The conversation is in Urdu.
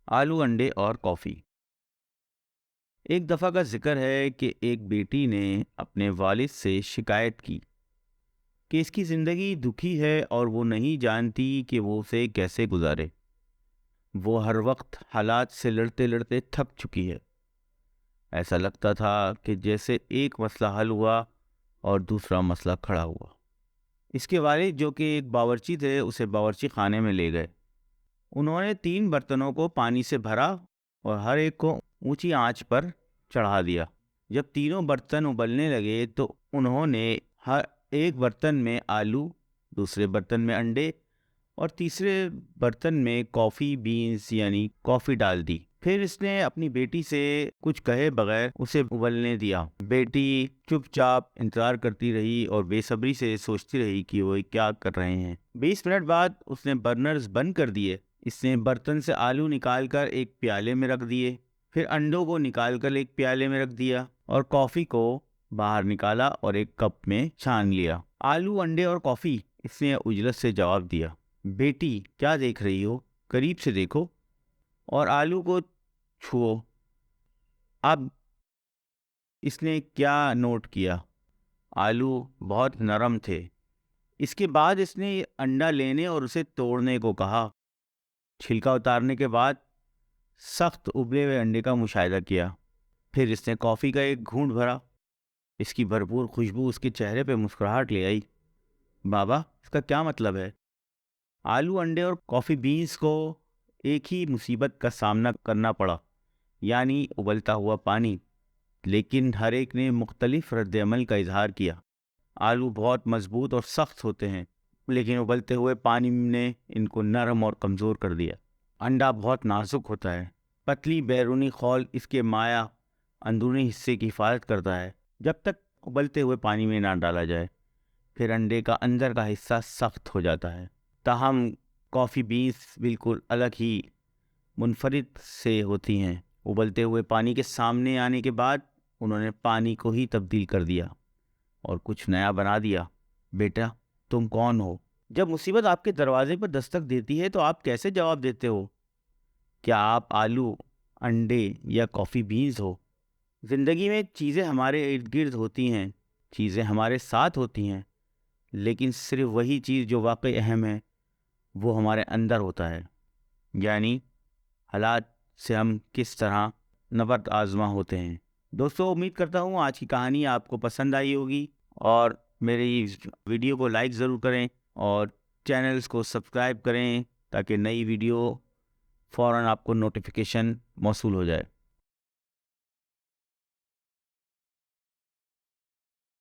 آلو انڈے اور کافی۔ ایک دفعہ کا ذکر ہے کہ ایک بیٹی نے اپنے والد سے شکایت کی کہ اس کی زندگی دکھی ہے اور وہ نہیں جانتی کہ وہ اسے کیسے گزارے۔ وہ ہر وقت حالات سے لڑتے لڑتے تھک چکی ہے۔ ایسا لگتا تھا کہ جیسے ایک مسئلہ حل ہوا اور دوسرا مسئلہ کھڑا ہوا۔ اس کے والد جو کہ ایک باورچی تھے اسے باورچی خانے میں لے گئے۔ انہوں نے 3 برتنوں کو پانی سے بھرا اور ہر ایک کو اونچی آنچ پر چڑھا دیا۔ جب تینوں برتن ابلنے لگے تو انہوں نے ہر ایک برتن میں آلو، دوسرے برتن میں انڈے اور تیسرے برتن میں کافی بینز یعنی کافی ڈال دی۔ پھر اس نے اپنی بیٹی سے کچھ کہے بغیر اسے ابلنے دیا۔ بیٹی چپ چاپ انتظار کرتی رہی اور بے صبری سے سوچتی رہی کہ وہ کیا کر رہے ہیں۔ 20 منٹ بعد اس نے برنرز بند کر دیے۔ اس نے برتن سے آلو نکال کر ایک پیالے میں رکھ دیے، پھر انڈوں کو نکال کر ایک پیالے میں رکھ دیا اور کافی کو باہر نکالا اور ایک کپ میں چھان لیا۔ آلو، انڈے اور کافی، اس نے اجلت سے جواب دیا۔ بیٹی، کیا دیکھ رہی ہو؟ قریب سے دیکھو اور آلو کو چھو۔ اب اس نے کیا نوٹ کیا؟ آلو بہت نرم تھے۔ اس کے بعد اس نے انڈا لینے اور اسے توڑنے کو کہا۔ چھلکا اتارنے کے بعد سخت ابلے ہوئے انڈے کا مشاہدہ کیا۔ پھر اس نے کافی کا ایک گھونٹ بھرا۔ اس کی بھرپور خوشبو اس کے چہرے پہ مسکراہٹ لے آئی۔ بابا، اس کا کیا مطلب ہے؟ آلو، انڈے اور کافی بینز کو ایک ہی مصیبت کا سامنا کرنا پڑا، یعنی ابلتا ہوا پانی، لیکن ہر ایک نے مختلف رد عمل کا اظہار کیا۔ آلو بہت مضبوط اور سخت ہوتے ہیں، لیکن ابلتے ہوئے پانی نے ان کو نرم اور کمزور کر دیا۔ انڈا بہت نازک ہوتا ہے، پتلی بیرونی خول اس کے مائع اندرونی حصے کی حفاظت کرتا ہے جب تک ابلتے ہوئے پانی میں نہ ڈالا جائے، پھر انڈے کا اندر کا حصہ سخت ہو جاتا ہے۔ تاہم کافی بینز بالکل الگ ہی منفرد سے ہوتی ہیں۔ ابلتے ہوئے پانی کے سامنے آنے کے بعد انہوں نے پانی کو ہی تبدیل کر دیا اور کچھ نیا بنا دیا۔ بیٹا، تم کون ہو؟ جب مصیبت آپ کے دروازے پر دستک دیتی ہے تو آپ کیسے جواب دیتے ہو؟ کیا آپ آلو، انڈے یا کافی بینز ہو؟ زندگی میں چیزیں ہمارے ارد گرد ہوتی ہیں، چیزیں ہمارے ساتھ ہوتی ہیں، لیکن صرف وہی چیز جو واقعی اہم ہے وہ ہمارے اندر ہوتا ہے، یعنی حالات سے ہم کس طرح نبرد آزما ہوتے ہیں۔ دوستو، امید کرتا ہوں آج کی کہانی آپ کو پسند آئی ہوگی، اور میری ویڈیو کو لائک ضرور کریں اور چینلز کو سبسکرائب کریں تاکہ نئی ویڈیو فوراً آپ کو نوٹیفیکیشن موصول ہو جائے۔